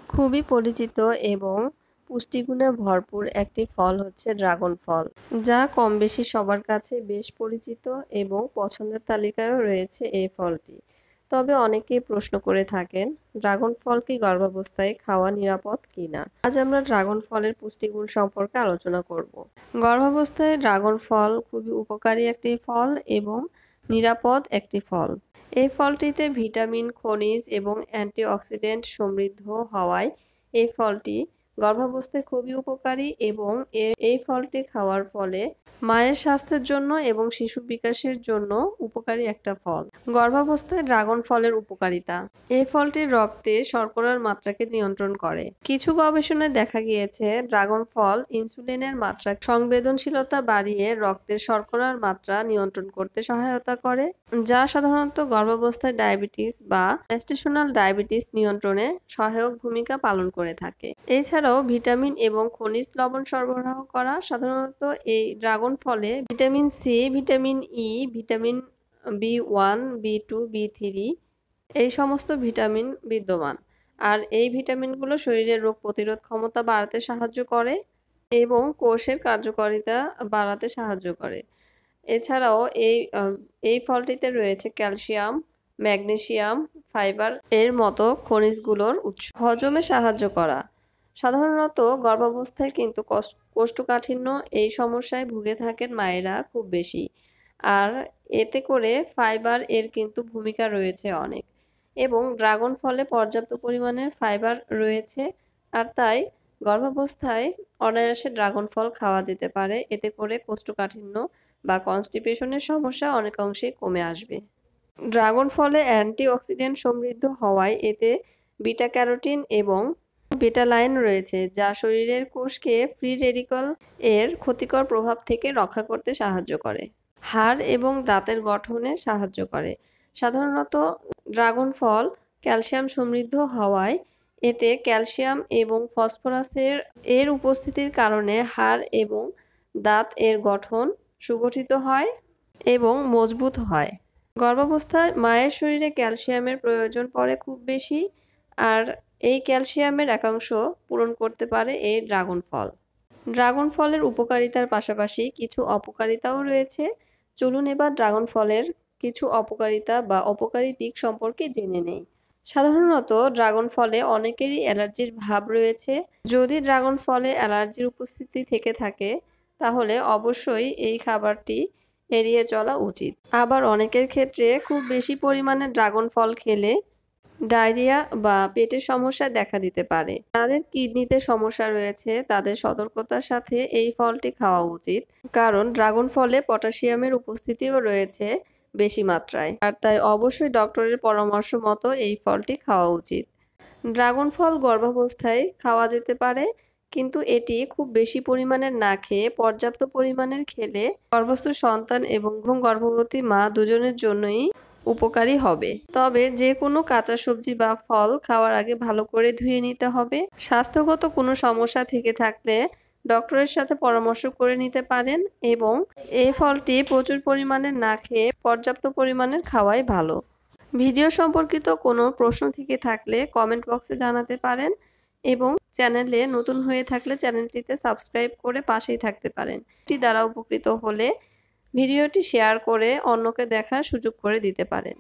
খুবই পরিচিত এবং পুষ্টিগুণে ভরপুর একটি ফল হচ্ছে ড্রাগন ফল, যা কমবেশি সবার কাছে বেশ পরিচিত এবং পছন্দের তালিকায়ও রয়েছে এই ফলটি। তবে অনেকেই প্রশ্ন করে থাকেন, ড্রাগন ফল কি গর্ভাবস্থায় খাওয়া নিরাপদ কিনা। আজ আমরা ড্রাগন ফলের পুষ্টিগুণ সম্পর্কে আলোচনা করব। গর্ভাবস্থায় ড্রাগন ফল খুবই উপকারী একটি ফল এবং নিরাপদ একটি ফল। এই ফলটিতে ভিটামিন, খনিজ এবং অ্যান্টিঅক্সিডেন্ট সমৃদ্ধ হওয়ায় এই ফলটি গর্ভাবস্থায় খুবই উপকারী এবং এই ফলটি খাওয়ার ফলে মায়ের স্বাস্থ্যের জন্য এবং শিশু বিকাশের জন্য উপকারী একটা ফল। গর্ভাবস্থায় ড্রাগন ফলের উপকারিতা। এই ফলটি রক্তে শর্করার মাত্রাকে নিয়ন্ত্রণ করে। কিছু গবেষণায় দেখা গিয়েছে ড্রাগন ফল ইনসুলিনের মাত্রা সংবেদনশীলতা বাড়িয়ে রক্তের শর্করার মাত্রা নিয়ন্ত্রণ করতে সহায়তা করে, যা সাধারণত গর্ভাবস্থায় ডায়াবেটিস বা জেস্টেশনাল ডায়াবেটিস নিয়ন্ত্রণে সহায়ক ভূমিকা পালন করে থাকে। এছাড়াও ভিটামিন এবং খনিজ লবণ সরবরাহ করা। সাধারণত এই ড্রাগন ফলে vitamin C, vitamin E, vitamin B one, B two, বি3 এই সমস্ত ভিটামিন বিদ্যমান। আর এই ভিটামিনগুলো শরীরের রোগ প্রতিরোধ ক্ষমতা বাড়াতে সাহায্য করে এবং কোষের কার্যকারিতা বাড়াতে সাহায্য করে। এছাড়াও এই ফলটিতে রয়েছে ক্যালসিয়াম, ম্যাগনেসিয়াম, ফাইবার এর মতো খনিজগুলোর উৎস। হজমে সাহায্য করা। সাধারণত গর্ভাবস্থায় কিন্তু কোষ্ঠকাঠিন্য এই সমস্যায় ভুগে থাকেন মায়েরা খুব বেশি। আর এতে করে ফাইবার এর কিন্তু ভূমিকা রয়েছে অনেক, এবং ড্রাগন ফলে পর্যাপ্ত পরিমাণের ফাইবার রয়েছে। আর তাই গর্ভাবস্থায় অনায়াসে ড্রাগন ফল খাওয়া যেতে পারে। এতে করে কোষ্ঠকাঠিন্য বা কনস্টিপেশনের সমস্যা অনেকাংশেই কমে আসবে। ড্রাগন ফলে অ্যান্টিঅক্সিডেন্ট সমৃদ্ধ হওয়ায় এতে বিটা ক্যারোটিন এবং বেটালাইন রয়েছে, যা শরীরের কোষকে ফ্রি রেডিক্যাল এর ক্ষতিকর প্রভাব থেকে রক্ষা করতে সাহায্য করে। হাড় এবং দাঁতের গঠনে সাহায্য করে। সাধারণত ড্রাগন ফল ক্যালসিয়াম সমৃদ্ধ হওয়ায় এতে ক্যালসিয়াম এবং ফসফরাসের উপস্থিতির কারণে হাড় এবং দাঁত এর গঠন সুগঠিত হয় এবং মজবুত হয়। গর্ভাবস্থায় মায়ের শরীরে ক্যালসিয়ামের প্রয়োজন পড়ে খুব বেশি, আর এই ক্যালসিয়ামের একাংশ পূরণ করতে পারে এই ড্রাগন ফল। ড্রাগন ফলের উপকারিতার পাশাপাশি কিছু অপকারিতাও রয়েছে। চলুন এবার ড্রাগন ফলের কিছু অপকারিতা বা অপকারী দিক সম্পর্কে জেনে নেই। সাধারণত ড্রাগন ফলে অনেকেরই অ্যালার্জির ভাব রয়েছে। যদি ড্রাগন ফলে অ্যালার্জির উপস্থিতি থেকে থাকে, তাহলে অবশ্যই এই খাবারটি এড়িয়ে চলা উচিত। আবার অনেকের ক্ষেত্রে খুব বেশি পরিমাণে ড্রাগন ফল খেলে ডায়রিয়া বা পেটের সমস্যা দেখা দিতে পারে। যাদের কিডনিতে সমস্যা রয়েছে তাদের সতর্কতার সাথে এই ফলটি খাওয়া উচিত, কারণ ড্রাগন ফলে পটাশিয়ামের উপস্থিতিও রয়েছে বেশি মাত্রায়। আর তাই অবশ্যই ডক্টরের পরামর্শ মতো এই ফলটি খাওয়া উচিত। ড্রাগন ফল গর্ভাবস্থায় খাওয়া যেতে পারে, কিন্তু এটি খুব বেশি পরিমাণের না খেয়ে পর্যাপ্ত পরিমাণের খেলে গর্ভস্থ সন্তান এবং গর্ভবতী মা দুজনের জন্যই উপকারী হবে। তবে যে কোনো কাঁচা সবজি বা ফল খাওয়ার আগে ভালো করে ধুয়ে নিতে হবে। স্বাস্থ্যগত কোনো সমস্যা থেকে থাকলে ডক্টরের সাথে পরামর্শ করে নিতে পারেন, এবং এই ফলটি প্রচুর পরিমাণে না খেয়ে পর্যাপ্ত পরিমাণের খাওয়াই ভালো। ভিডিও সম্পর্কিত কোনো প্রশ্ন থেকে থাকলে কমেন্ট বক্সে জানাতে পারেন, এবং চ্যানেলে নতুন হয়ে থাকলে চ্যানেলটিতে সাবস্ক্রাইব করে পাশেই থাকতে পারেন। এটি দ্বারা উপকৃত হলে ভিডিওটি শেয়ার করে অন্যকে দেখার সুযোগ করে দিতে পারেন।